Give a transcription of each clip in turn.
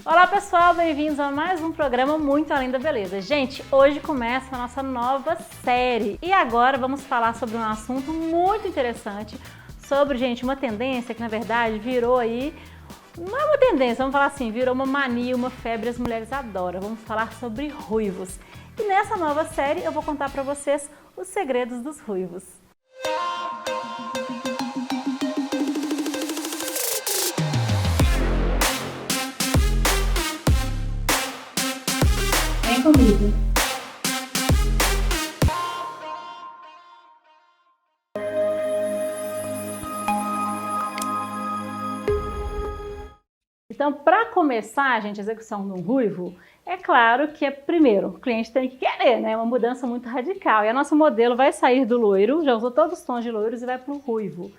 Olá pessoal, bem-vindos a mais um programa Muito Além da Beleza. Gente, hoje começa a nossa nova série e agora vamos falar sobre um assunto muito interessante, sobre, gente, uma tendência que na verdade virou aí, não é uma tendência, vamos falar assim, virou uma mania, uma febre, as mulheres adoram. Vamos falar sobre ruivos. E nessa nova série eu vou contar para vocês os segredos dos ruivos. Vem comigo. Então, para começar, gente, a execução do ruivo, é claro que primeiro, o cliente tem que querer, né? Uma mudança muito radical. E a nossa modelo vai sair do loiro, já usou todos os tons de loiros e vai para o ruivo.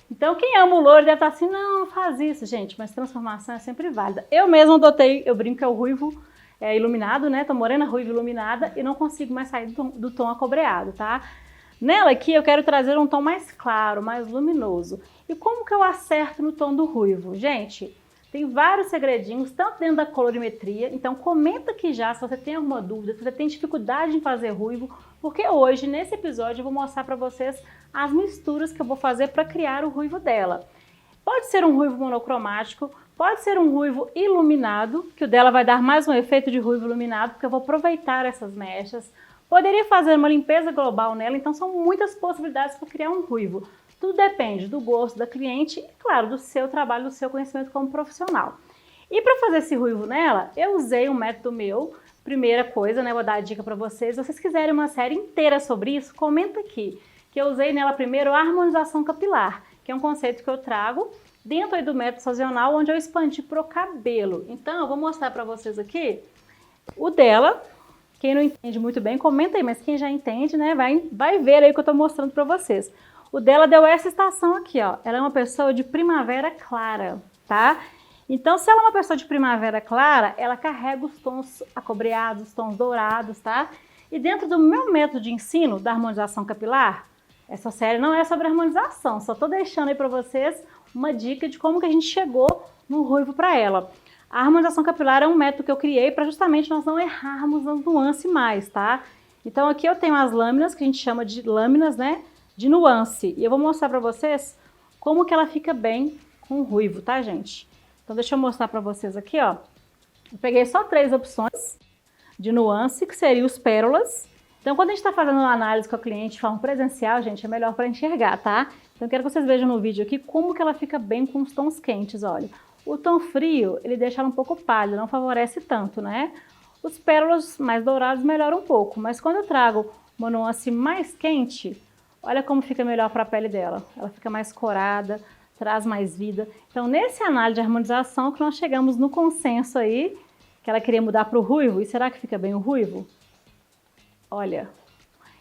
Então, quem ama o loiro deve estar assim, não faz isso, gente, mas transformação é sempre válida. Eu mesma adotei, eu brinco que é o ruivo iluminado, né? Tô morena, ruiva iluminada e não consigo mais sair do tom acobreado, tá? Nela aqui eu quero trazer um tom mais claro, mais luminoso. E como que eu acerto no tom do ruivo? Gente, tem vários segredinhos, tanto dentro da colorimetria, então comenta aqui já se você tem alguma dúvida, se você tem dificuldade em fazer ruivo, porque hoje, nesse episódio, eu vou mostrar para vocês as misturas que eu vou fazer para criar o ruivo dela. Pode ser um ruivo monocromático, pode ser um ruivo iluminado, que o dela vai dar mais um efeito de ruivo iluminado, porque eu vou aproveitar essas mechas. Poderia fazer uma limpeza global nela, então são muitas possibilidades para criar um ruivo. Tudo depende do gosto da cliente e, claro, do seu trabalho, do seu conhecimento como profissional. E para fazer esse ruivo nela, eu usei um método meu. Primeira coisa, né, vou dar a dica para vocês. Se vocês quiserem uma série inteira sobre isso, comenta aqui. Que eu usei nela primeiro a harmonização capilar, que é um conceito que eu trago dentro aí do método sazonal, onde eu expandi para o cabelo. Então, eu vou mostrar para vocês aqui o dela. Quem não entende muito bem, comenta aí, mas quem já entende, né, vai ver aí o que eu estou mostrando para vocês. O dela deu essa estação aqui, ó. Ela é uma pessoa de primavera clara, tá? Então, se ela é uma pessoa de primavera clara, ela carrega os tons acobreados, os tons dourados, tá? E dentro do meu método de ensino da harmonização capilar, essa série não é sobre harmonização, só tô deixando aí pra vocês uma dica de como que a gente chegou no ruivo pra ela. A harmonização capilar é um método que eu criei para justamente nós não errarmos nas nuances mais, tá? Então, aqui eu tenho as lâminas, que a gente chama de lâminas, né? De nuance. E eu vou mostrar pra vocês como que ela fica bem com o ruivo, tá, gente? Então, deixa eu mostrar pra vocês aqui, ó. Eu peguei só 3 opções de nuance, que seriam os pérolas. Então, quando a gente tá fazendo uma análise com a cliente de forma presencial, gente, é melhor para enxergar, tá? Então, eu quero que vocês vejam no vídeo aqui como que ela fica bem com os tons quentes, olha. O tom frio, ele deixa ela um pouco pálida, não favorece tanto, né? Os pérolas mais dourados melhoram um pouco, mas quando eu trago uma nuance mais quente, olha como fica melhor para a pele dela. Ela fica mais corada, traz mais vida. Então, nesse análise de harmonização que nós chegamos no consenso aí, que ela queria mudar para o ruivo. E será que fica bem o ruivo? Olha.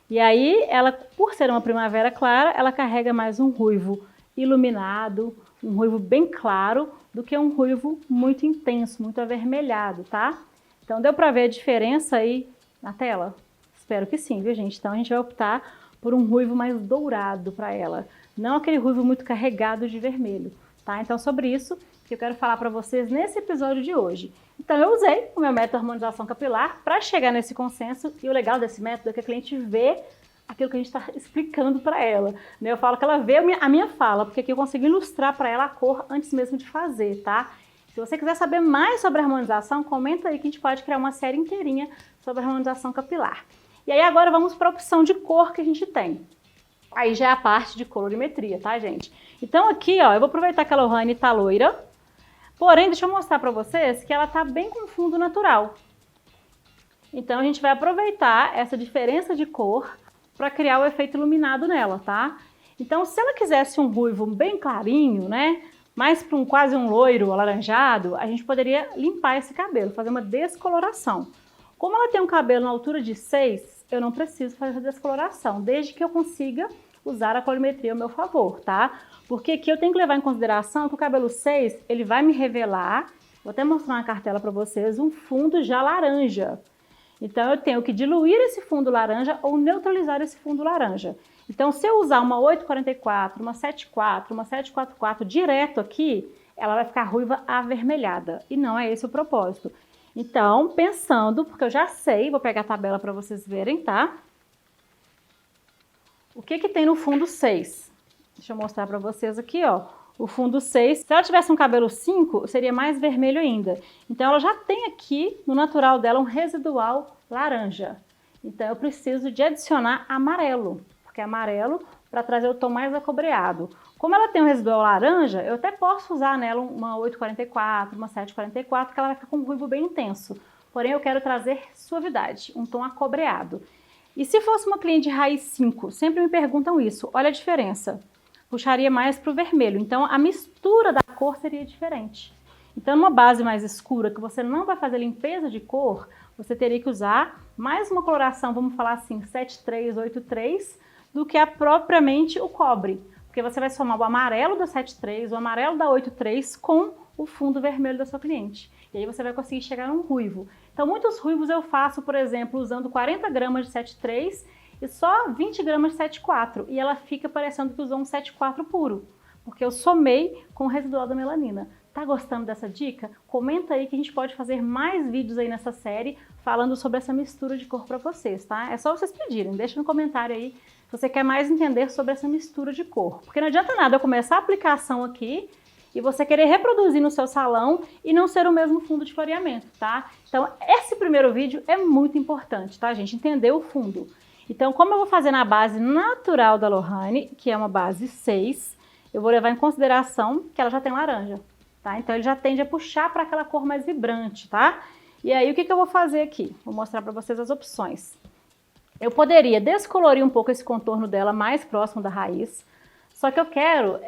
E aí, ela, por ser uma primavera clara, ela carrega mais um ruivo iluminado, um ruivo bem claro, do que um ruivo muito intenso, muito avermelhado, tá? Então, deu para ver a diferença aí na tela? Espero que sim, viu, gente? Então, a gente vai optar por um ruivo mais dourado para ela, não aquele ruivo muito carregado de vermelho, tá? Então, sobre isso que eu quero falar para vocês nesse episódio de hoje. Então, eu usei o meu método de harmonização capilar para chegar nesse consenso, e o legal desse método é que a cliente vê aquilo que a gente está explicando para ela, né? Eu falo que ela vê a minha fala, porque aqui eu consigo ilustrar para ela a cor antes mesmo de fazer, tá? Se você quiser saber mais sobre a harmonização, comenta aí que a gente pode criar uma série inteirinha sobre a harmonização capilar. E aí agora vamos para a opção de cor que a gente tem. Aí já é a parte de colorimetria, tá, gente? Então aqui, ó, eu vou aproveitar que a Lohane tá loira, porém, deixa eu mostrar para vocês que ela tá bem com fundo natural. Então a gente vai aproveitar essa diferença de cor para criar o efeito iluminado nela, tá? Então, se ela quisesse um ruivo bem clarinho, né, mais para quase um loiro alaranjado, a gente poderia limpar esse cabelo, fazer uma descoloração. Como ela tem um cabelo na altura de 6, eu não preciso fazer essa descoloração, desde que eu consiga usar a colorimetria ao meu favor, tá? Porque aqui eu tenho que levar em consideração que o cabelo 6, ele vai me revelar, vou até mostrar na cartela para vocês, um fundo já laranja. Então, eu tenho que diluir esse fundo laranja ou neutralizar esse fundo laranja. Então, se eu usar uma 844, uma 74, uma 744 direto aqui, ela vai ficar ruiva avermelhada. E não é esse o propósito. Então, pensando, porque eu já sei, vou pegar a tabela para vocês verem, tá? O que que tem no fundo 6? Deixa eu mostrar para vocês aqui, ó. O fundo 6, se ela tivesse um cabelo 5, seria mais vermelho ainda. Então, ela já tem aqui, no natural dela, um residual laranja. Então, eu preciso de adicionar amarelo, porque amarelo para trazer o tom mais acobreado. Como ela tem um residual laranja, eu até posso usar nela uma 844, uma 744, que ela vai ficar com um ruivo bem intenso. Porém, eu quero trazer suavidade, um tom acobreado. E se fosse uma cliente de raiz 5, sempre me perguntam isso, olha a diferença. Puxaria mais para o vermelho, então a mistura da cor seria diferente. Então, numa base mais escura, que você não vai fazer limpeza de cor, você teria que usar mais uma coloração, vamos falar assim, 7383, do que propriamente o cobre. Porque você vai somar o amarelo da 73, o amarelo da 83 com o fundo vermelho da sua cliente. E aí você vai conseguir chegar num ruivo. Então, muitos ruivos eu faço, por exemplo, usando 40 gramas de 73 e só 20 gramas de 74. E ela fica parecendo que usou um 74 puro, porque eu somei com o residual da melanina. Tá gostando dessa dica? Comenta aí que a gente pode fazer mais vídeos aí nessa série falando sobre essa mistura de cor para vocês, tá? É só vocês pedirem, deixa no comentário aí se você quer mais entender sobre essa mistura de cor. Porque não adianta nada eu começar a aplicação aqui e você querer reproduzir no seu salão e não ser o mesmo fundo de clareamento, tá? Então, esse primeiro vídeo é muito importante, tá, gente? Entender o fundo. Então, como eu vou fazer na base natural da Lohane, que é uma base 6, eu vou levar em consideração que ela já tem laranja, tá? Então, ele já tende a puxar para aquela cor mais vibrante, tá? E aí, o que eu vou fazer aqui? Vou mostrar para vocês as opções. Eu poderia descolorir um pouco esse contorno dela mais próximo da raiz, só que eu quero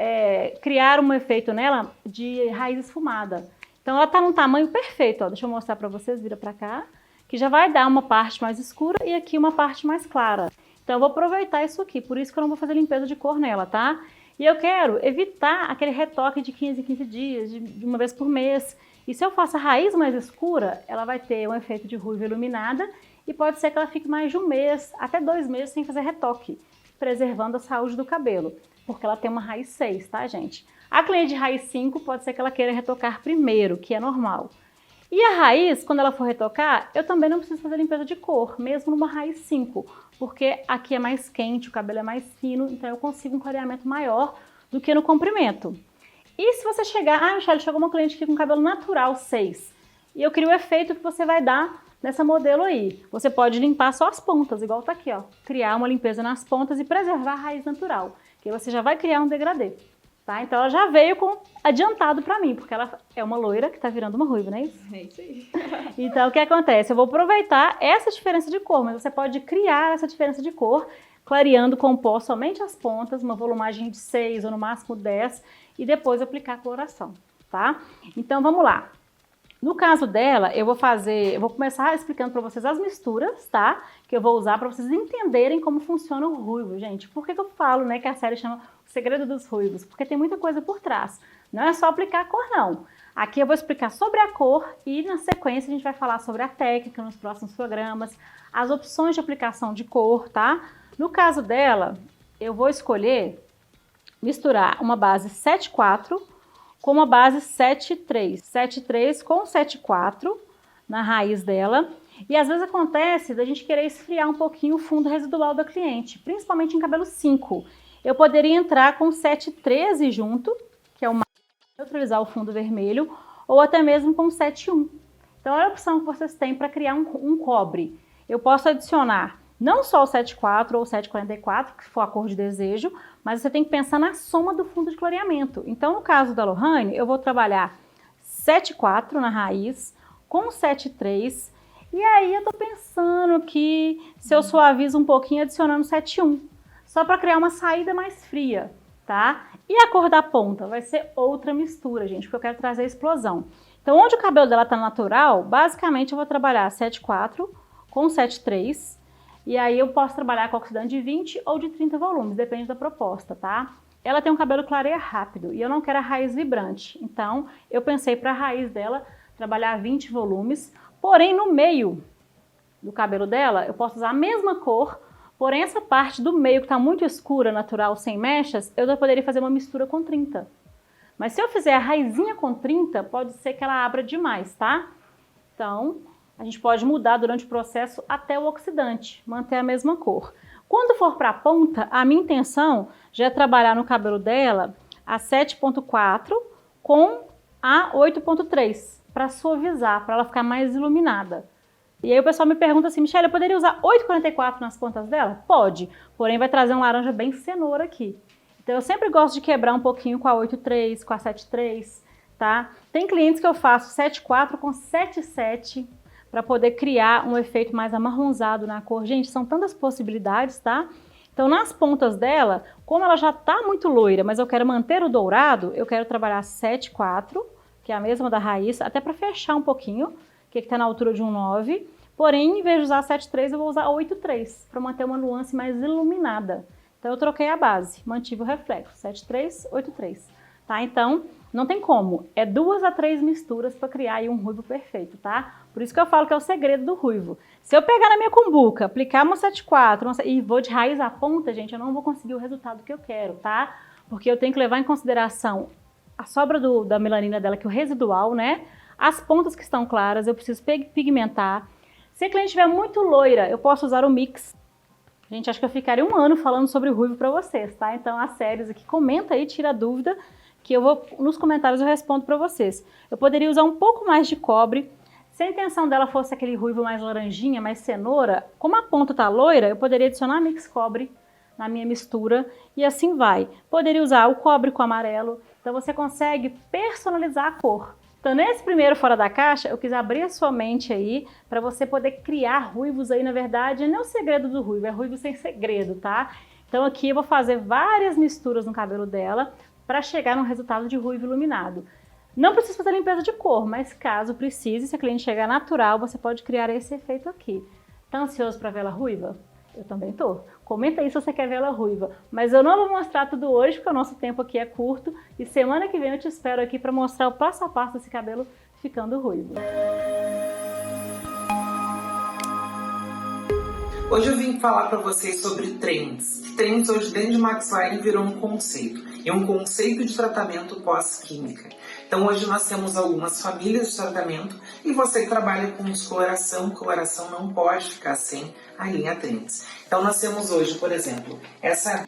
criar um efeito nela de raiz esfumada. Então, ela tá num tamanho perfeito, ó. Deixa eu mostrar para vocês, vira para cá, que já vai dar uma parte mais escura e aqui uma parte mais clara. Então, eu vou aproveitar isso aqui, por isso que eu não vou fazer limpeza de cor nela, tá? E eu quero evitar aquele retoque de 15 em 15 dias, de uma vez por mês. E se eu faço a raiz mais escura, ela vai ter um efeito de ruiva iluminada e pode ser que ela fique mais de um mês, até 2 meses sem fazer retoque, preservando a saúde do cabelo, porque ela tem uma raiz 6, tá, gente? A cliente de raiz 5 pode ser que ela queira retocar primeiro, que é normal. E a raiz, quando ela for retocar, eu também não preciso fazer limpeza de cor, mesmo numa raiz 5, porque aqui é mais quente, o cabelo é mais fino, então eu consigo um clareamento maior do que no comprimento. E se você chegar, Michelle, chegou uma cliente aqui com cabelo natural 6, e eu queria o efeito que você vai dar nessa modelo aí. Você pode limpar só as pontas, igual tá aqui, ó. Criar uma limpeza nas pontas e preservar a raiz natural, que você já vai criar um degradê, tá? Então ela já veio com adiantado pra mim, porque ela é uma loira que tá virando uma ruiva, não é isso? É isso aí. Então o que acontece? Eu vou aproveitar essa diferença de cor, mas você pode criar essa diferença de cor clareando com pó somente as pontas, uma volumagem de 6 ou no máximo 10 e depois aplicar a coloração, tá? Então vamos lá. No caso dela, eu vou começar explicando para vocês as misturas, tá? Que eu vou usar para vocês entenderem como funciona o ruivo, gente. Por que eu falo, né, que a série chama O Segredo dos Ruivos? Porque tem muita coisa por trás. Não é só aplicar a cor, não. Aqui eu vou explicar sobre a cor e, na sequência, a gente vai falar sobre a técnica nos próximos programas, as opções de aplicação de cor, tá? No caso dela, eu vou escolher misturar uma base 7,4 com uma base 7,3. 7,3 com 7,4 na raiz dela. E às vezes acontece da gente querer esfriar um pouquinho o fundo residual da cliente, principalmente em cabelo 5. Eu poderia entrar com 7,13 junto, que é o mais neutralizar o fundo vermelho, ou até mesmo com 7,1. Então olha a opção que vocês têm para criar um cobre. Eu posso adicionar não só o 7,4 ou o 7,44, que for a cor de desejo, mas você tem que pensar na soma do fundo de clareamento. Então, no caso da Lohane, eu vou trabalhar 7,4 na raiz, com 7,3, e aí eu tô pensando que se eu suavizo um pouquinho adicionando 7,1, só para criar uma saída mais fria, tá? E a cor da ponta vai ser outra mistura, gente, porque eu quero trazer a explosão. Então, onde o cabelo dela tá natural, basicamente eu vou trabalhar 7,4 com 7,3, e aí eu posso trabalhar com oxidante de 20 ou de 30 volumes, depende da proposta, tá? Ela tem um cabelo clareia rápido e eu não quero a raiz vibrante. Então, eu pensei para a raiz dela trabalhar 20 volumes. Porém, no meio do cabelo dela, eu posso usar a mesma cor. Porém, essa parte do meio que está muito escura, natural, sem mechas, eu já poderia fazer uma mistura com 30. Mas se eu fizer a raizinha com 30, pode ser que ela abra demais, tá? Então, a gente pode mudar durante o processo até o oxidante, manter a mesma cor. Quando for para a ponta, a minha intenção já é trabalhar no cabelo dela a 7.4 com a 8.3, para suavizar, para ela ficar mais iluminada. E aí o pessoal me pergunta assim, Michelle, eu poderia usar 8,44 nas pontas dela? Pode, porém vai trazer um laranja bem cenoura aqui. Então eu sempre gosto de quebrar um pouquinho com a 8,3, com a 7,3, tá? Tem clientes que eu faço 7,4 com 7,7 para poder criar um efeito mais amarronzado na cor. Gente, são tantas possibilidades, tá? Então nas pontas dela, como ela já tá muito loira, mas eu quero manter o dourado, eu quero trabalhar 7,4, que é a mesma da raiz, até para fechar um pouquinho, que está na altura de 1,9. Porém, em vez de usar 7,3, eu vou usar 8,3, para manter uma nuance mais iluminada. Então, eu troquei a base, mantive o reflexo, 7,3, 8,3. Tá? Então, não tem como. É 2 a 3 misturas para criar aí um ruivo perfeito, tá? Por isso que eu falo que é o segredo do ruivo. Se eu pegar na minha cumbuca, aplicar uma 7,4 e vou de raiz à ponta, gente, eu não vou conseguir o resultado que eu quero, tá? Porque eu tenho que levar em consideração a sobra da melanina dela, que é o residual, né? As pontas que estão claras, eu preciso pigmentar. Se a cliente estiver muito loira, eu posso usar o mix. Gente, acho que eu ficaria um ano falando sobre o ruivo para vocês, tá? Então, as séries aqui, comenta aí, tira a dúvida, que eu vou, nos comentários eu respondo para vocês. Eu poderia usar um pouco mais de cobre. Se a intenção dela fosse aquele ruivo mais laranjinha, mais cenoura, como a ponta tá loira, eu poderia adicionar mix cobre na minha mistura e assim vai. Poderia usar o cobre com amarelo, então você consegue personalizar a cor. Então, nesse primeiro Fora da Caixa, eu quis abrir a sua mente aí para você poder criar ruivos aí, na verdade, não é o segredo do ruivo, é ruivo sem segredo, tá? Então, aqui eu vou fazer várias misturas no cabelo dela para chegar num resultado de ruivo iluminado. Não precisa fazer limpeza de cor, mas caso precise, se a cliente chegar natural, você pode criar esse efeito aqui. Tá ansioso para ver ela ruiva? Eu também tô. Comenta aí se você quer ver ela ruiva. Mas eu não vou mostrar tudo hoje, porque o nosso tempo aqui é curto. E semana que vem eu te espero aqui para mostrar o passo a passo desse cabelo ficando ruivo. Hoje eu vim falar para vocês sobre trends. Trends hoje dentro de Maxline virou um conceito. E um conceito de tratamento pós-química. Então hoje nós temos algumas famílias de tratamento e você que trabalha com descoloração, coloração não pode ficar sem a linha Trends. Então nós temos hoje, por exemplo, essa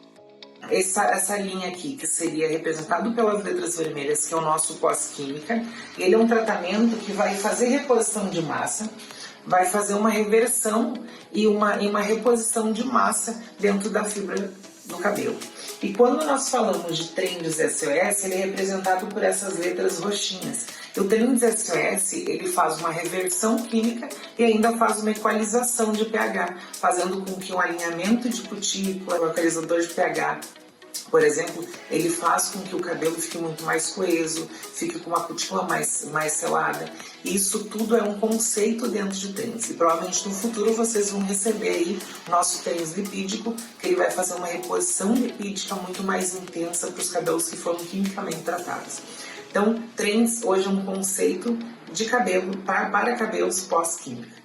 linha aqui, que seria representado pelas letras vermelhas, que é o nosso pós-química. Ele é um tratamento que vai fazer reposição de massa, vai fazer uma reversão e uma reposição de massa dentro da fibra do cabelo. E quando nós falamos de Trends SOS, ele é representado por essas letras roxinhas. E o Trends SOS, ele faz uma reversão química e ainda faz uma equalização de pH, fazendo com que um alinhamento de cutícula, localizador de pH, por exemplo, ele faz com que o cabelo fique muito mais coeso, fique com uma cutícula mais selada. Isso tudo é um conceito dentro de Trends. E provavelmente no futuro vocês vão receber aí nosso Trends lipídico, que ele vai fazer uma reposição lipídica muito mais intensa para os cabelos que foram quimicamente tratados. Então, Trends hoje é um conceito de cabelo para cabelos pós-química.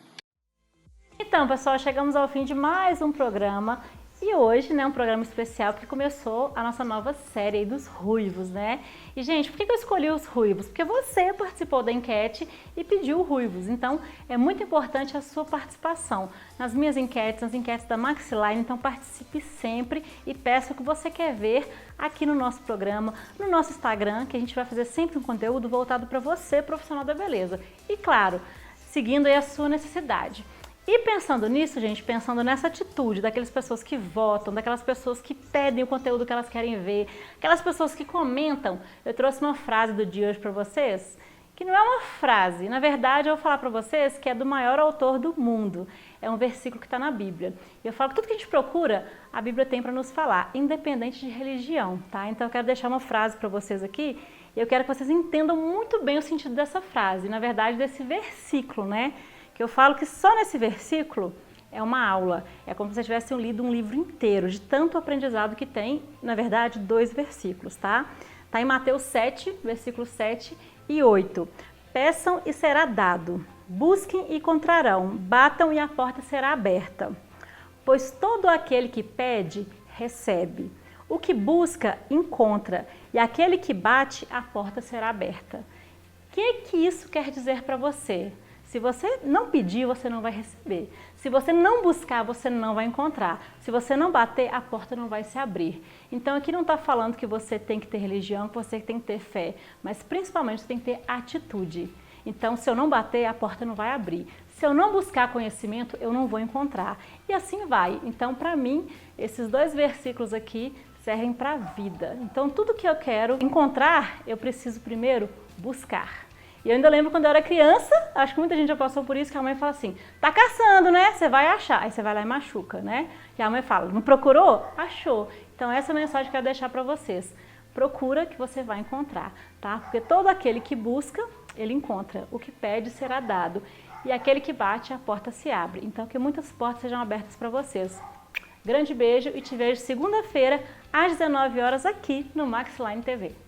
Então, pessoal, chegamos ao fim de mais um programa. E hoje, né, um programa especial porque começou a nossa nova série aí dos ruivos, né? E, gente, por que eu escolhi os ruivos? Porque você participou da enquete e pediu ruivos. Então, é muito importante a sua participação nas minhas enquetes, nas enquetes da Maxline. Então, participe sempre e peça o que você quer ver aqui no nosso programa, no nosso Instagram, que a gente vai fazer sempre um conteúdo voltado para você, profissional da beleza. E, claro, seguindo aí a sua necessidade. E pensando nisso, gente, pensando nessa atitude daquelas pessoas que votam, daquelas pessoas que pedem o conteúdo que elas querem ver, aquelas pessoas que comentam, eu trouxe uma frase do dia hoje para vocês, que não é uma frase, na verdade eu vou falar para vocês que é do maior autor do mundo, é um versículo que está na Bíblia. E eu falo que tudo que a gente procura, a Bíblia tem para nos falar, independente de religião, tá? Então eu quero deixar uma frase para vocês aqui, e eu quero que vocês entendam muito bem o sentido dessa frase, na verdade desse versículo, né? Que eu falo que só nesse versículo é uma aula, é como se você tivesse lido um livro inteiro, de tanto aprendizado que tem, na verdade, 2 versículos, tá? Tá em Mateus 7, versículos 7 e 8. Peçam e será dado, busquem e encontrarão, batam e a porta será aberta. Pois todo aquele que pede, recebe. O que busca, encontra. E aquele que bate, a porta será aberta. O que isso quer dizer para você? Se você não pedir, você não vai receber. Se você não buscar, você não vai encontrar. Se você não bater, a porta não vai se abrir. Então aqui não está falando que você tem que ter religião, que você tem que ter fé, mas principalmente você tem que ter atitude. Então se eu não bater, a porta não vai abrir. Se eu não buscar conhecimento, eu não vou encontrar. E assim vai. Então para mim, esses 2 versículos aqui servem para a vida. Então tudo que eu quero encontrar, eu preciso primeiro buscar. E eu ainda lembro quando eu era criança, acho que muita gente já passou por isso, que a mãe fala assim, tá caçando, né? Você vai achar. Aí você vai lá e machuca, né? E a mãe fala, não procurou? Achou. Então essa é a mensagem que eu quero deixar para vocês. Procura que você vai encontrar, tá? Porque todo aquele que busca, ele encontra. O que pede será dado. E aquele que bate, a porta se abre. Então que muitas portas sejam abertas para vocês. Grande beijo e te vejo segunda-feira às 19 horas aqui no Maxline TV.